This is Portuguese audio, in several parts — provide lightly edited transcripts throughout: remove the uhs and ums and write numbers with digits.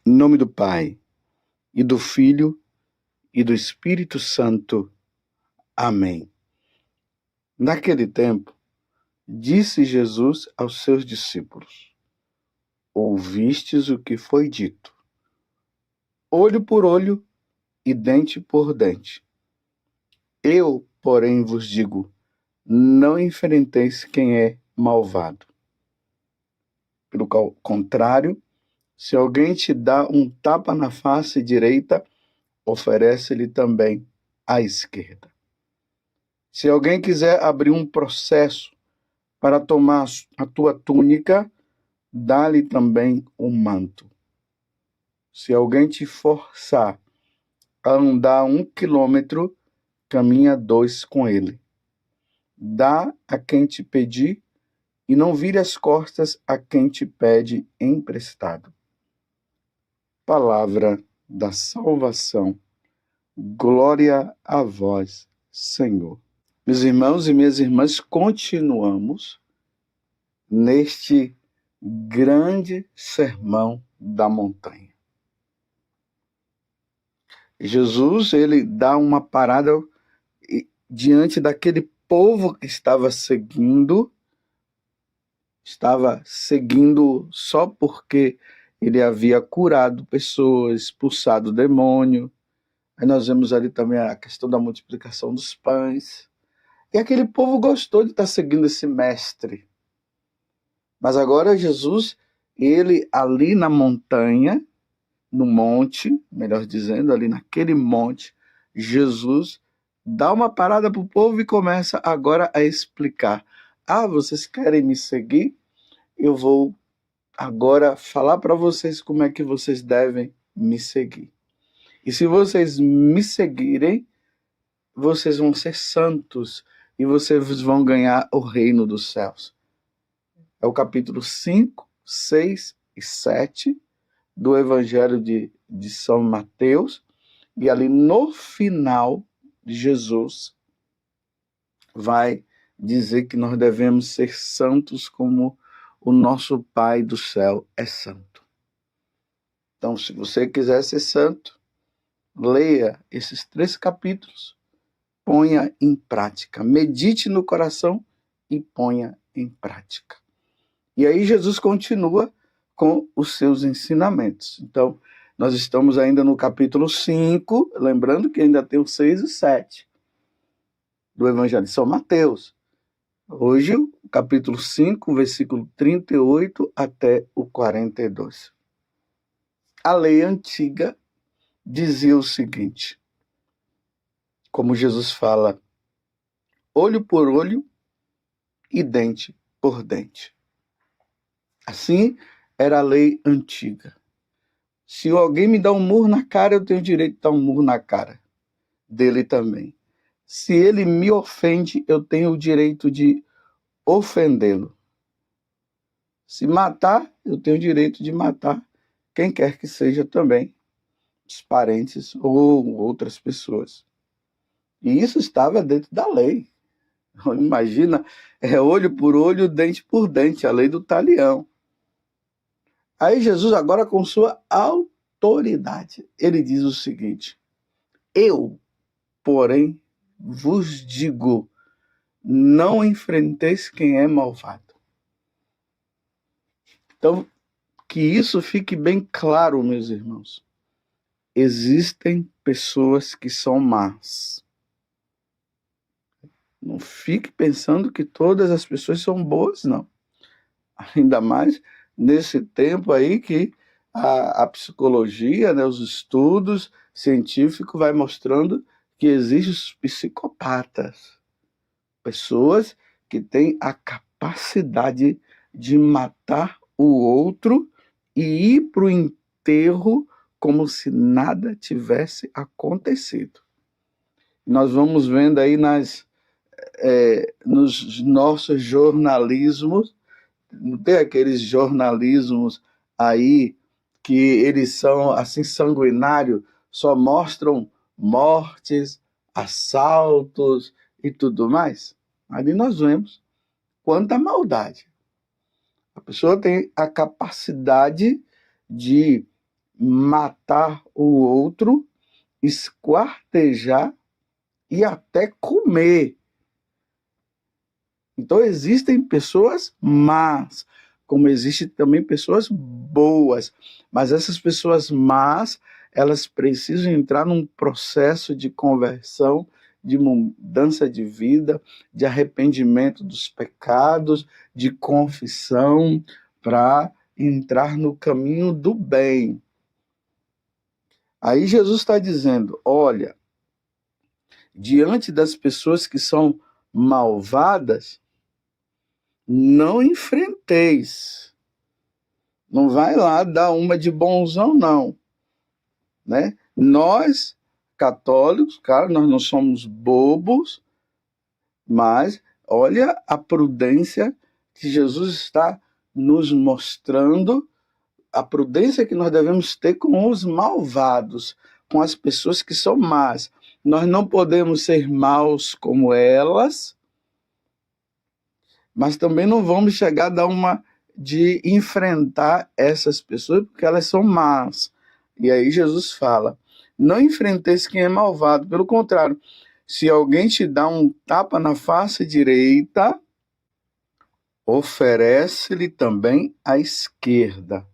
Em nome do Pai, e do Filho, e do Espírito Santo. Amém. Naquele tempo, disse Jesus aos seus discípulos: Ouvistes o que foi dito: olho por olho e dente por dente. Eu, porém, vos digo: não enfrenteis quem é malvado. Pelo contrário, se alguém te dá um tapa na face direita, oferece-lhe também a esquerda. Se alguém quiser abrir um processo para tomar a tua túnica, dá-lhe também um manto. Se alguém te forçar a andar 1 quilômetro, caminha 2 com ele. Dá a quem te pedir e não vire as costas a quem te pede emprestado. Palavra da salvação. Glória a vós, Senhor. Meus irmãos e minhas irmãs, continuamos neste grande sermão da montanha. Jesus, ele dá uma parada diante daquele povo que estava seguindo só porque ele havia curado pessoas, expulsado o demônio. Aí nós vemos ali também a questão da multiplicação dos pães. E aquele povo gostou de estar seguindo esse mestre. Mas agora Jesus, ele ali na montanha, no monte, melhor dizendo, ali naquele monte, Jesus dá uma parada para o povo e começa agora a explicar. Vocês querem me seguir? Eu vou agora falar para vocês como é que vocês devem me seguir. E se vocês me seguirem, vocês vão ser santos e vocês vão ganhar o reino dos céus. É o capítulo 5, 6 e 7 do Evangelho de São Mateus. E ali no final, Jesus vai dizer que nós devemos ser santos como o nosso Pai do céu é santo. Então, se você quiser ser santo, leia esses 3 capítulos, ponha em prática, medite no coração e ponha em prática. E aí Jesus continua com os seus ensinamentos. Então, nós estamos ainda no capítulo 5, lembrando que ainda tem os 6 e 7 do Evangelho de São Mateus. Hoje, o capítulo 5, versículo 38 até o 42. A lei antiga dizia o seguinte, como Jesus fala, olho por olho e dente por dente. Assim era a lei antiga. Se alguém me dá um murro na cara, eu tenho o direito de dar um murro na cara dele também. Se ele me ofende, eu tenho o direito de ofendê-lo. Se matar, eu tenho o direito de matar quem quer que seja também, os parentes ou outras pessoas. E isso estava dentro da lei. Imagina, olho por olho, dente por dente, a lei do talião. Aí Jesus agora com sua autoridade, ele diz o seguinte, eu, porém, vos digo, não enfrenteis quem é malvado. Então, que isso fique bem claro, meus irmãos. Existem pessoas que são más. Não fique pensando que todas as pessoas são boas, não. Ainda mais nesse tempo aí que a psicologia, né, os estudos científicos vai mostrando que existem os psicopatas. Pessoas que têm a capacidade de matar o outro e ir para o enterro como se nada tivesse acontecido. Nós vamos vendo aí nos nossos jornalismos, não tem aqueles jornalismos aí que eles são assim sanguinários, só mostram mortes, assaltos e tudo mais? Ali nós vemos quanta maldade. A pessoa tem a capacidade de matar o outro, esquartejar e até comer. Então existem pessoas más, como existem também pessoas boas, mas essas pessoas más, elas precisam entrar num processo de conversão, de mudança de vida, de arrependimento dos pecados, de confissão, para entrar no caminho do bem. Aí Jesus está dizendo, olha, diante das pessoas que são malvadas, não enfrenteis. Não vai lá dar uma de bonzão, não. Né? Nós, católicos, cara, nós não somos bobos, mas olha a prudência que Jesus está nos mostrando, a prudência que nós devemos ter com os malvados, com as pessoas que são más. Nós não podemos ser maus como elas, mas também não vamos chegar a dar uma de enfrentar essas pessoas, porque elas são más. E aí Jesus fala, não enfrenteis quem é malvado, pelo contrário, se alguém te dá um tapa na face direita, oferece-lhe também a esquerda.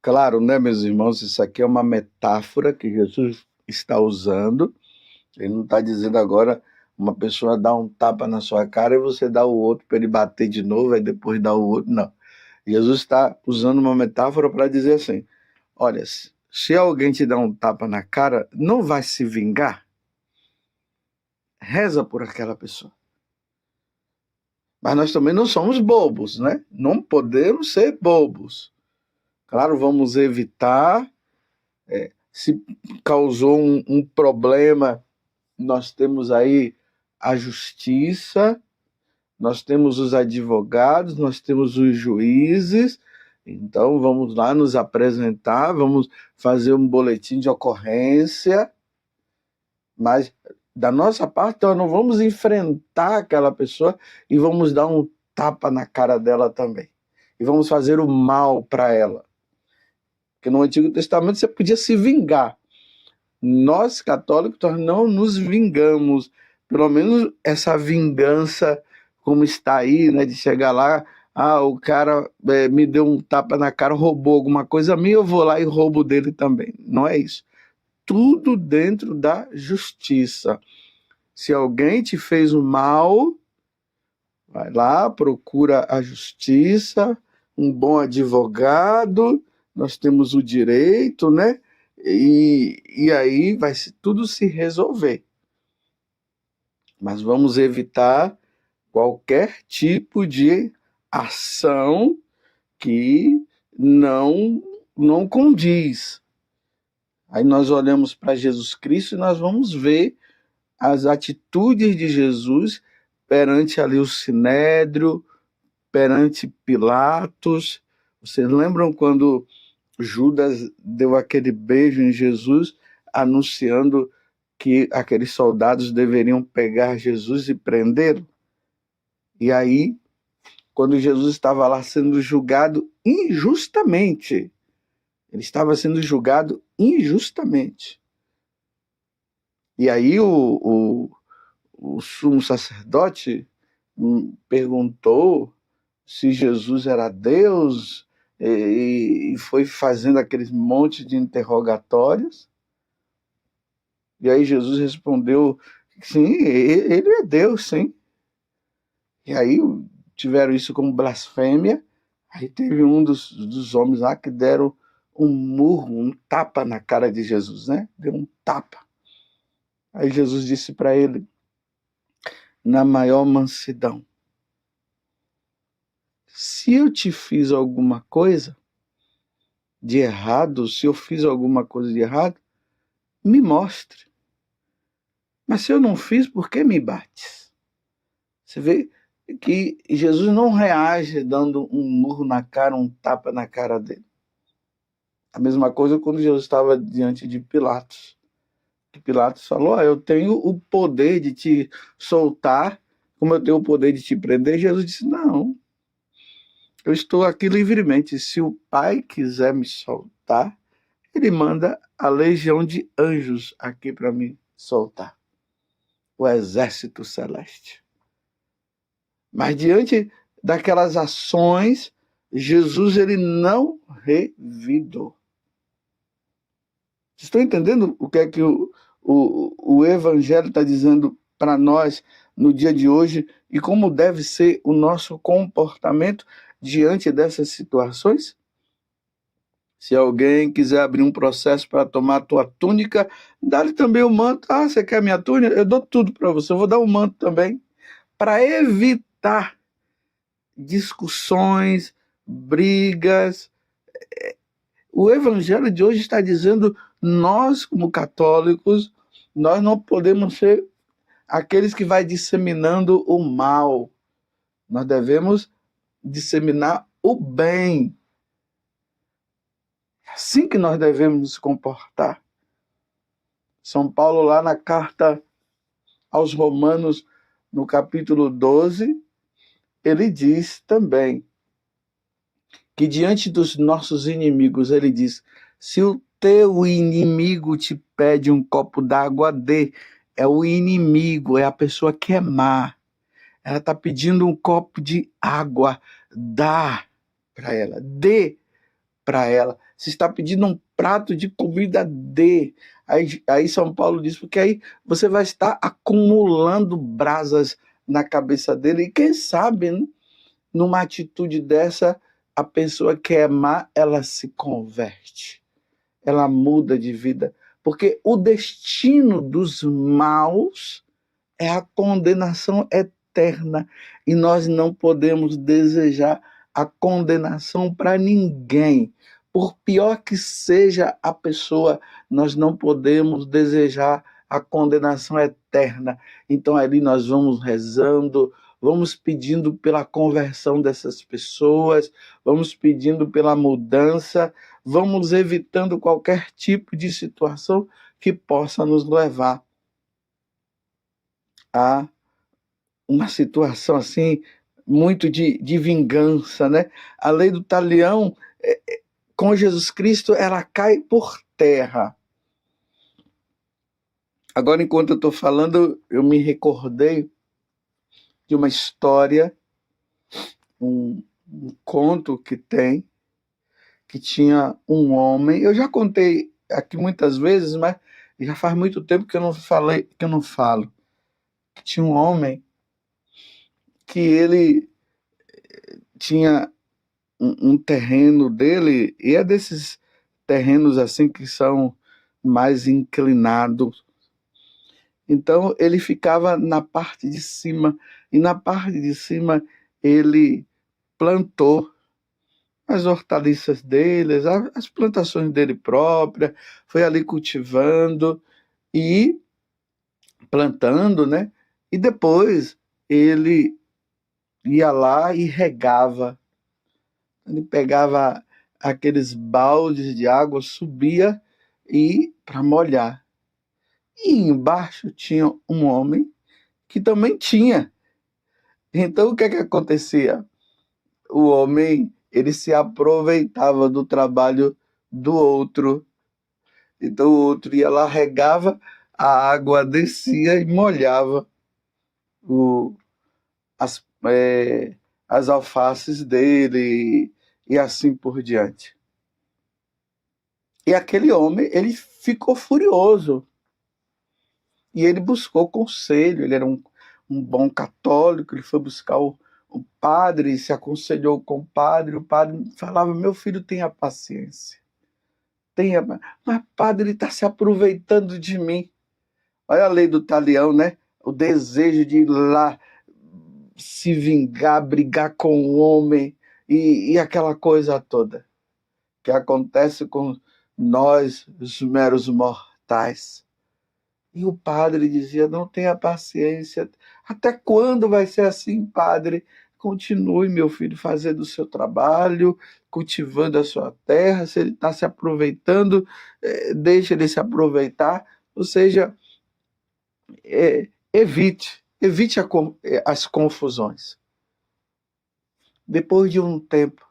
Claro, né, meus irmãos, isso aqui é uma metáfora que Jesus está usando. Ele não está dizendo agora uma pessoa dá um tapa na sua cara e você dá o outro para ele bater de novo, aí depois dá o outro. Não. Jesus está usando uma metáfora para dizer assim, olha, se alguém te dá um tapa na cara, não vai se vingar. Reza por aquela pessoa. Mas nós também não somos bobos, né? Não podemos ser bobos. Claro, vamos evitar. Se causou um problema, nós temos aí a justiça, nós temos os advogados, nós temos os juízes, então vamos lá nos apresentar, vamos fazer um boletim de ocorrência, mas da nossa parte nós não vamos enfrentar aquela pessoa e vamos dar um tapa na cara dela também. E vamos fazer o mal para ela. Porque no Antigo Testamento você podia se vingar. Nós, católicos, nós não nos vingamos. Pelo menos essa vingança, como está aí, né, de chegar lá, o cara me deu um tapa na cara, roubou alguma coisa minha, eu vou lá e roubo dele também. Não é isso. Tudo dentro da justiça. Se alguém te fez o mal, vai lá, procura a justiça, um bom advogado, nós temos o direito, né? E aí vai tudo se resolver. Mas vamos evitar qualquer tipo de ação que não condiz. Aí nós olhamos para Jesus Cristo e nós vamos ver as atitudes de Jesus perante ali o Sinédrio, perante Pilatos. Vocês lembram quando Judas deu aquele beijo em Jesus, anunciando que aqueles soldados deveriam pegar Jesus e prendê-lo? E aí, quando Jesus estava lá sendo julgado injustamente, ele estava sendo julgado injustamente. E aí o sumo sacerdote perguntou se Jesus era Deus e foi fazendo aqueles monte de interrogatórios. E aí Jesus respondeu, sim, ele é Deus, sim. E aí tiveram isso como blasfêmia. Aí teve um dos homens lá que deram um murro, um tapa na cara de Jesus, né? Deu um tapa. Aí Jesus disse para ele, na maior mansidão, se eu te fiz alguma coisa de errado, se eu fiz alguma coisa de errado, me mostre. Mas se eu não fiz, por que me bates? Você vê que Jesus não reage dando um murro na cara, um tapa na cara dele. A mesma coisa quando Jesus estava diante de Pilatos. Pilatos falou, eu tenho o poder de te soltar, como eu tenho o poder de te prender. Jesus disse, não, eu estou aqui livremente. Se o Pai quiser me soltar, ele manda a legião de anjos aqui para me soltar. O exército celeste. Mas diante daquelas ações, Jesus ele não revidou. Vocês estão entendendo o que é que o Evangelho está dizendo para nós no dia de hoje e como deve ser o nosso comportamento diante dessas situações? Se alguém quiser abrir um processo para tomar a tua túnica, dá-lhe também o manto. Ah, você quer minha túnica? Eu dou tudo para você, eu vou dar o manto também, para evitar discussões, brigas. O Evangelho de hoje está dizendo, nós como católicos, nós não podemos ser aqueles que vai disseminando o mal. Nós devemos disseminar o bem. É assim que nós devemos nos comportar. São Paulo, lá na carta aos Romanos, no capítulo 12, ele diz também que diante dos nossos inimigos, ele diz, se o teu inimigo te pede um copo d'água, dê. É o inimigo, é a pessoa que é má. Ela está pedindo um copo de água, dá para ela, dê para ela. Se está pedindo um prato de comida, dê. Aí São Paulo diz, porque aí você vai estar acumulando brasas na cabeça dele. E quem sabe, né, numa atitude dessa, a pessoa que é má, ela se converte. Ela muda de vida. Porque o destino dos maus é a condenação eterna. E nós não podemos desejar a condenação para ninguém. Por pior que seja a pessoa, nós não podemos desejar a condenação eterna. Então ali nós vamos rezando, vamos pedindo pela conversão dessas pessoas, vamos pedindo pela mudança, vamos evitando qualquer tipo de situação que possa nos levar a uma situação assim muito de vingança, né? A lei do talião com Jesus Cristo ela cai por terra. Agora, enquanto eu estou falando, eu me recordei de uma história, um conto que tinha um homem. Eu já contei aqui muitas vezes, mas já faz muito tempo que eu não falo. Que tinha um homem que ele tinha um terreno dele, e é desses terrenos assim que são mais inclinados. Então ele ficava na parte de cima, e na parte de cima ele plantou as hortaliças dele, as plantações dele própria, foi ali cultivando e plantando, né? E depois ele ia lá e regava. Ele pegava aqueles baldes de água, subia e para molhar. E embaixo tinha um homem que também tinha. Então o que é que acontecia? O homem, ele se aproveitava do trabalho do outro. Então o outro ia lá, regava, a água descia e molhava o, as, as alfaces dele e assim por diante. E aquele homem, ele ficou furioso. E ele buscou conselho, ele era um bom católico, ele foi buscar o padre, se aconselhou com o padre falava, meu filho, tenha paciência. Mas padre, ele está se aproveitando de mim. Olha a lei do talião, né? O desejo de ir lá se vingar, brigar com o homem e aquela coisa toda que acontece com nós, os meros mortais. E o padre dizia, não tenha paciência. Até quando vai ser assim, padre? Continue, meu filho, fazendo o seu trabalho, cultivando a sua terra. Se ele está se aproveitando, deixe ele se aproveitar. Ou seja, evite as confusões. Depois de um tempo,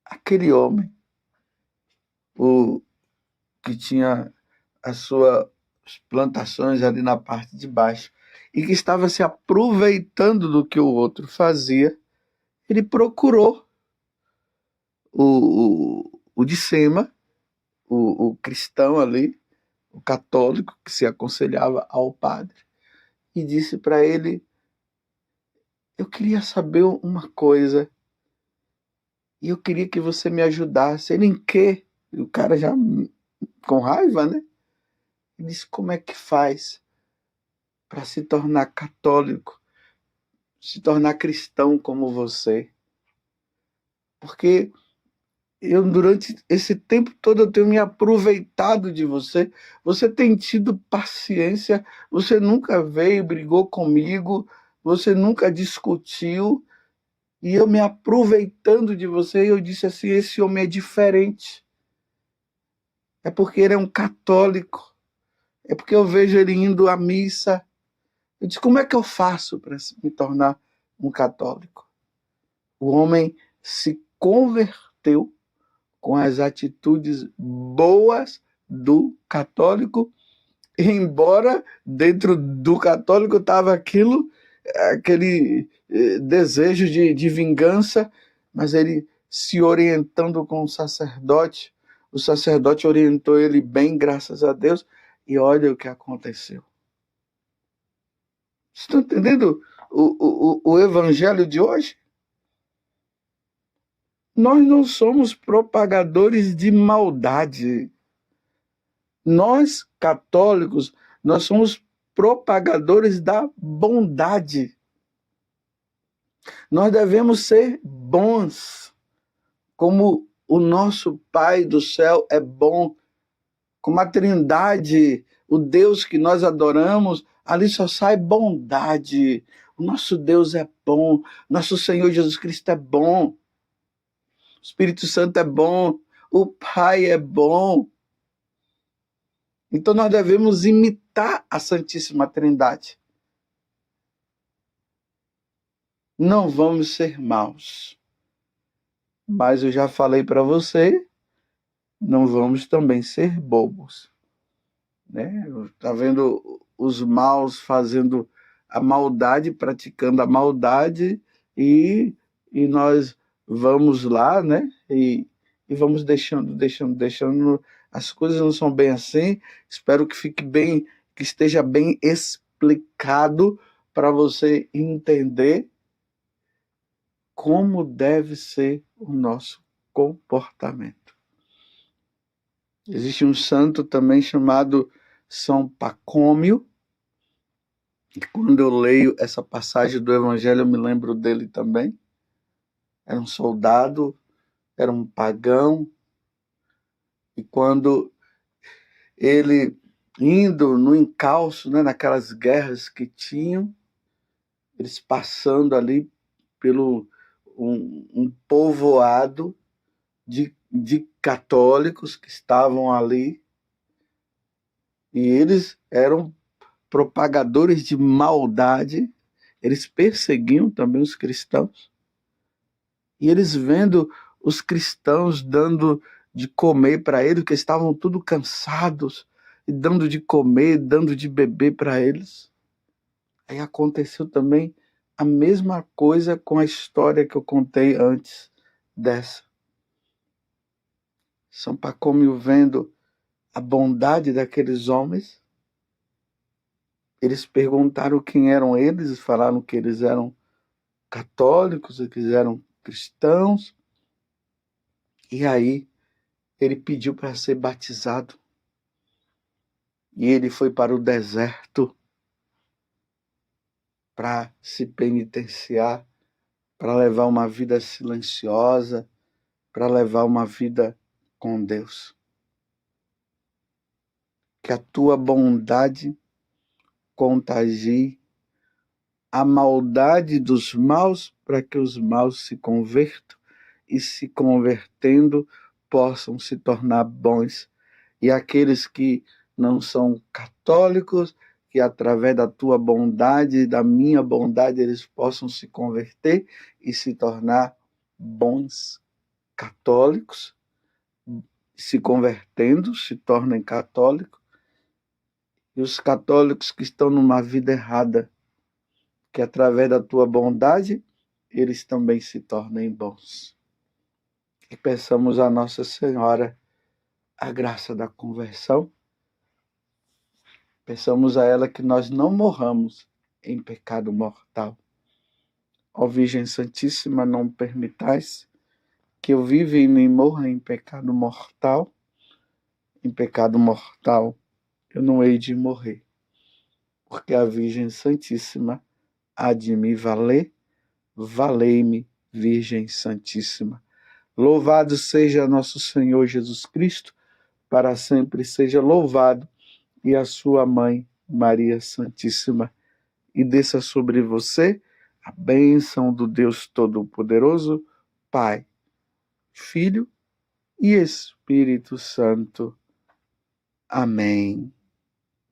aquele homem o que tinha as suas plantações ali na parte de baixo e que estava se aproveitando do que o outro fazia, ele procurou o de cima, o cristão ali, o católico que se aconselhava ao padre, e disse para ele: eu queria saber uma coisa e eu queria que você me ajudasse. Ele em quê? E o cara já com raiva, né? Ele disse: como é que faz para se tornar católico, se tornar cristão como você? Porque eu, durante esse tempo todo, eu tenho me aproveitado de você. Você tem tido paciência, você nunca veio, brigou comigo, você nunca discutiu, e eu me aproveitando de você, eu disse assim: esse homem é diferente. É porque ele é um católico, é porque eu vejo ele indo à missa. Eu disse: como é que eu faço para me tornar um católico? O homem se converteu com as atitudes boas do católico, embora dentro do católico estava aquele desejo de vingança, mas ele se orientando com o sacerdote orientou ele bem, graças a Deus, e olha o que aconteceu. Estão entendendo o evangelho de hoje? Nós não somos propagadores de maldade. Nós, católicos, nós somos propagadores da bondade. Nós devemos ser bons, como o nosso Pai do céu é bom, como a Trindade, o Deus que nós adoramos, ali só sai bondade. O nosso Deus é bom, nosso Senhor Jesus Cristo é bom, o Espírito Santo é bom, o Pai é bom. Então nós devemos imitar a Santíssima Trindade. Não vamos ser maus. Mas eu já falei para você, não vamos também ser bobos. Né? Tá vendo os maus fazendo a maldade, praticando a maldade, e nós vamos lá, né? E vamos deixando. As coisas não são bem assim. Espero que fique bem, que esteja bem explicado para você entender como deve ser o nosso comportamento. Existe um santo também chamado São Pacômio, e quando eu leio essa passagem do Evangelho eu me lembro dele também. Era um soldado, era um pagão, e quando ele, indo no encalço, né, naquelas guerras que tinham, eles passando ali pelo um povoado de católicos que estavam ali, e eles eram propagadores de maldade, eles perseguiam também os cristãos, e eles vendo os cristãos dando de comer para eles, que estavam tudo cansados, e dando de comer, dando de beber para eles. Aí aconteceu também a mesma coisa com a história que eu contei antes dessa. São Pacômio, vendo a bondade daqueles homens, eles perguntaram quem eram eles, falaram que eles eram católicos, que eles eram cristãos, e aí ele pediu para ser batizado, e ele foi para o deserto para se penitenciar, para levar uma vida silenciosa, para levar uma vida com Deus. Que a tua bondade contagie a maldade dos maus, para que os maus se convertam e, se convertendo, possam se tornar bons. E aqueles que não são católicos, que através da tua bondade e da minha bondade eles possam se converter e se tornar bons católicos, se convertendo, se tornem católicos, e os católicos que estão numa vida errada, que através da tua bondade, eles também se tornem bons. E peçamos a Nossa Senhora a graça da conversão, peçamos a ela que nós não morramos em pecado mortal. Ó Virgem Santíssima, não permitais que eu viva e nem morra em pecado mortal. Em pecado mortal eu não hei de morrer, porque a Virgem Santíssima há de me valer. Valei-me, Virgem Santíssima. Louvado seja nosso Senhor Jesus Cristo, para sempre seja louvado, e a sua mãe, Maria Santíssima. E desça sobre você a bênção do Deus Todo-Poderoso, Pai, Filho e Espírito Santo. Amém.